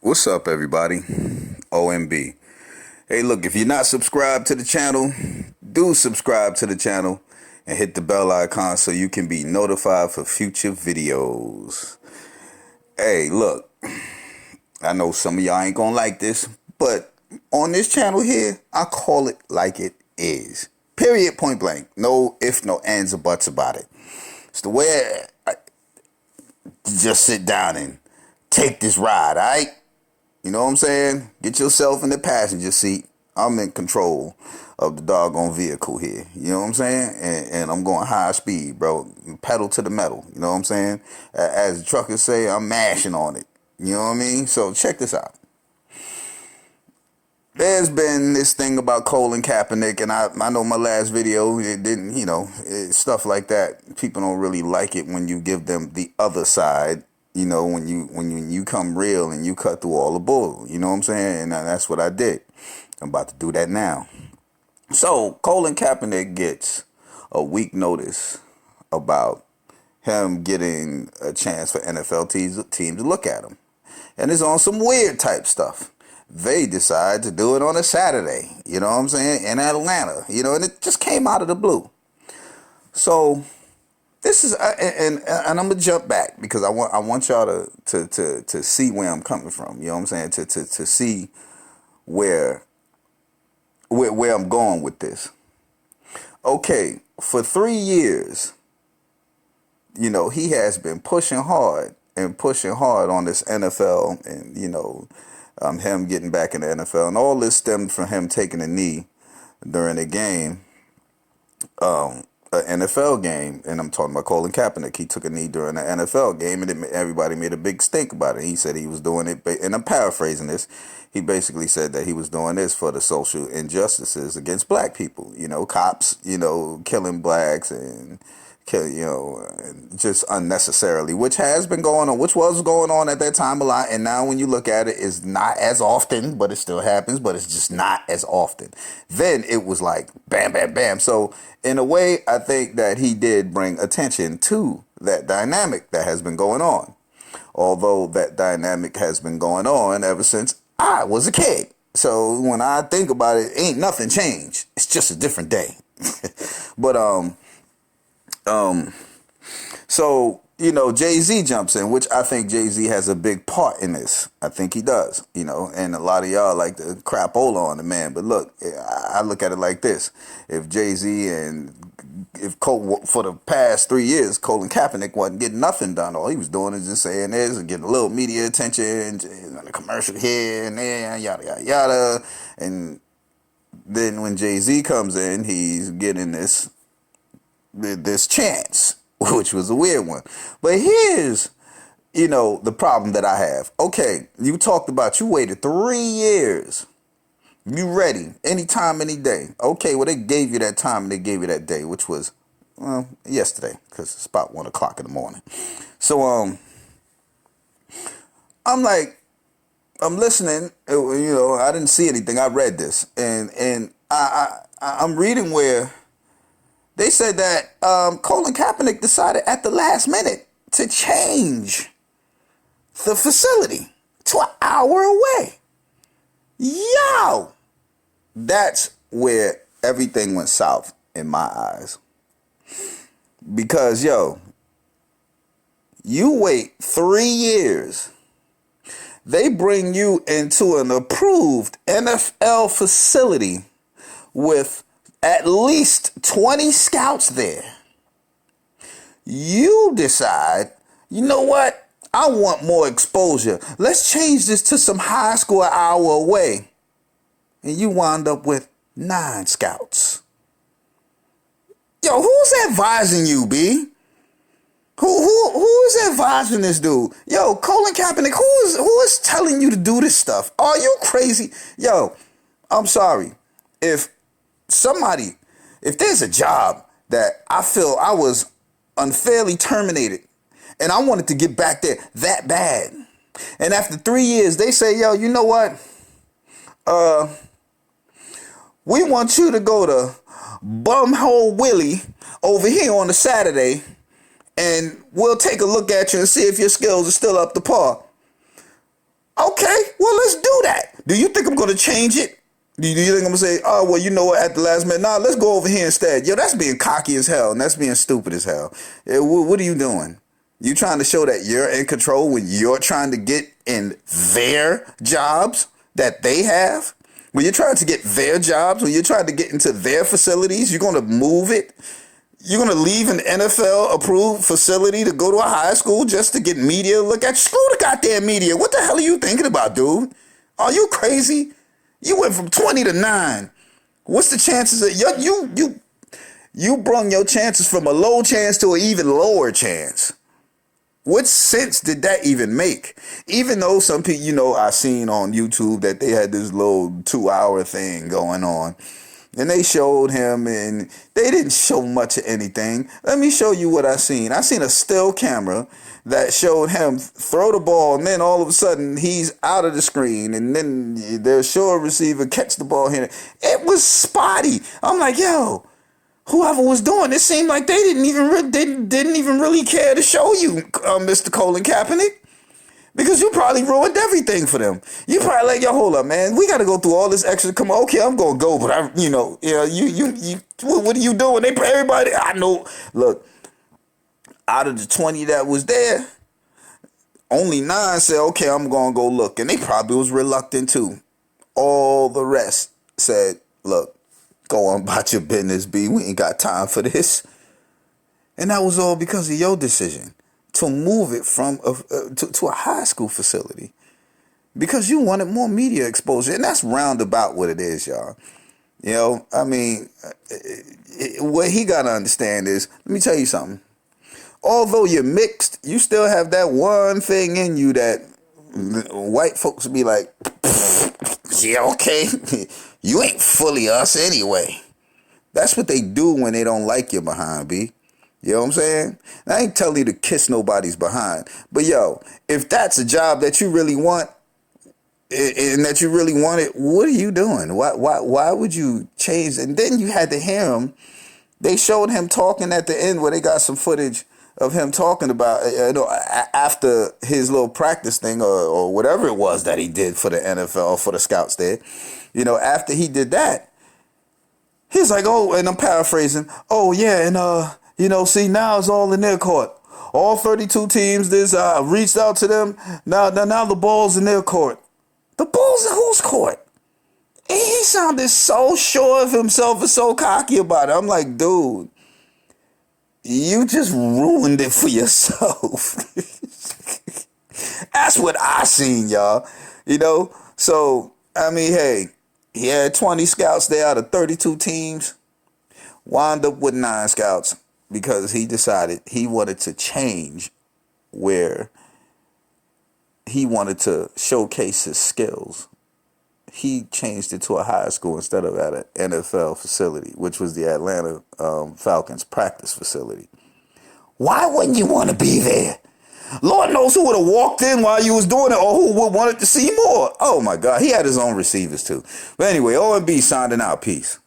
What's up, everybody? OMB. Hey, look, if you're not subscribed to the channel, do subscribe to the channel and hit the bell icon so you can be notified for future videos. Hey, look, I know some of y'all ain't gonna like this, but on this channel here, I call it like it is. Period, point blank. No ifs, no ands, or buts about it. It's the way I just sit down and take this ride, all right? You know what I'm saying? Get yourself in the passenger seat. I'm in control of the doggone vehicle here. You know what I'm saying? And I'm going high speed, bro. Pedal to the metal. You know what I'm saying? As the truckers say, I'm mashing on it. You know what I mean? So check this out. There's been this thing about Colin Kaepernick, and I know my last video, it didn't, stuff like that. People don't really like it when you give them the other side. You know, when you come real and you cut through all the bull, you know what I'm saying? And that's what I did. I'm about to do that now. So Colin Kaepernick gets a week notice about him getting a chance for NFL teams to look at him. And it's on some weird type stuff. They decide to do it on a Saturday, you know what I'm saying, in Atlanta, and it just came out of the blue. So this is, and I'm gonna jump back because I want y'all to see where I'm coming from. You know what I'm saying? To see where I'm going with this. Okay, for 3 years, he has been pushing hard on this NFL, and him getting back in the NFL, and all this stemmed from him taking a knee during a game. An NFL game, and I'm talking about Colin Kaepernick. He took a knee during an NFL game, and everybody made a big stink about it. He said he was doing it, and I'm paraphrasing this. He basically said that he was doing this for the social injustices against black people. Cops, killing blacks and just unnecessarily, which was going on at that time a lot. And now when you look at it, it's not as often, but it still happens, but it's just not as often. Then it was like bam, bam, bam. So in a way, I think that he did bring attention to that dynamic that has been going on. Although that dynamic has been going on ever since I was a kid. So when I think about it, ain't nothing changed. It's just a different day. But, so, Jay-Z jumps in, which I think Jay-Z has a big part in this. I think he does, and a lot of y'all like to crapola on the man. But look, I look at it like this. If for the past 3 years, Colin Kaepernick wasn't getting nothing done. All he was doing is just saying this and getting a little media attention, a commercial here and there, yada, yada, yada. And then when Jay-Z comes in, he's getting this chance, which was a weird one. But here's, the problem that I have. Okay, you talked about you waited 3 years. You ready anytime, any day. Okay, well, they gave you that time and they gave you that day, which was, yesterday, because it's about 1 o'clock in the morning. So, I'm listening, I didn't see anything. I read this, and I'm reading where they said that Colin Kaepernick decided at the last minute to change the facility to an hour away. Yo! That's where everything went south in my eyes. Because, you wait 3 years. They bring you into an approved NFL facility with at least 20 scouts there. You decide, you know what? I want more exposure. Let's change this to some high school an hour away. And you wind up with 9 scouts. Yo, who's advising you, B? Who is advising this dude? Yo, Colin Kaepernick, who is telling you to do this stuff? Are you crazy? Yo, I'm sorry. If there's a job that I feel I was unfairly terminated and I wanted to get back there that bad, and after 3 years they say, yo, you know what? We want you to go to Bumhole Willie over here on a Saturday, and we'll take a look at you and see if your skills are still up to par. Okay, Do you think I'm going to change it? Do you think I'm going to say, oh, well, you know what, at the last minute, nah, let's go over here instead. Yo, that's being cocky as hell, and that's being stupid as hell. What are you doing? You trying to show that you're in control when you're trying to get in their jobs that they have? When you're trying to get their jobs, when you're trying to get into their facilities, you're going to move it? You're going to leave an NFL-approved facility to go to a high school just to get media? Look at you. Screw the goddamn media. What the hell are you thinking about, dude? Are you crazy? You went from 20 to 9. What's the chances that you brung your chances from a low chance to an even lower chance? What sense did that even make? Even though some people, I seen on YouTube that they had this little 2-hour thing going on. And they showed him, and they didn't show much of anything. Let me show you what I seen. I seen a still camera that showed him throw the ball, and then all of a sudden he's out of the screen, and then their short receiver catch the ball here. It was spotty. I'm like, yo, whoever was doing it seemed like they didn't even really care to show you, Mr. Colin Kaepernick. Because you probably ruined everything for them. You probably like, yo, hold up, man. We got to go through all this extra. Come on, okay, I'm gonna go, but what are you doing? Everybody, I know. Look, out of the 20 that was there, only 9 said, okay, I'm gonna go look, and they probably was reluctant too. All the rest said, look, go on about your business, B. We ain't got time for this. And that was all because of your decision to move it from to a high school facility because you wanted more media exposure. And that's roundabout what it is, y'all. I mean, what he got to understand is, let me tell you something. Although you're mixed, you still have that one thing in you that white folks be like, yeah, okay, you ain't fully us anyway. That's what they do when they don't like you behind, B. You know what I'm saying? I ain't telling you to kiss nobody's behind. But yo, if that's a job that you really want and that you really want it, what are you doing? Why would you change? And then you had to hear him. They showed him talking at the end where they got some footage of him talking about, after his little practice thing or whatever it was that he did for the NFL, for the scouts there. After he did that, he's like, oh, and I'm paraphrasing, oh yeah, and see, now it's all in their court. All 32 teams, reached out to them. Now the ball's in their court. The ball's in whose court? And he sounded so sure of himself and so cocky about it. I'm like, dude, you just ruined it for yourself. That's what I seen, y'all. So, I mean, hey, he had 20 scouts there out of 32 teams. Wound up with 9 scouts. Because he decided he wanted to change where he wanted to showcase his skills. He changed it to a high school instead of at an NFL facility, which was the Atlanta Falcons practice facility. Why wouldn't you want to be there? Lord knows who would have walked in while you was doing it or who would wanted to see more. Oh, my God. He had his own receivers, too. But anyway, O&B signing out. Peace.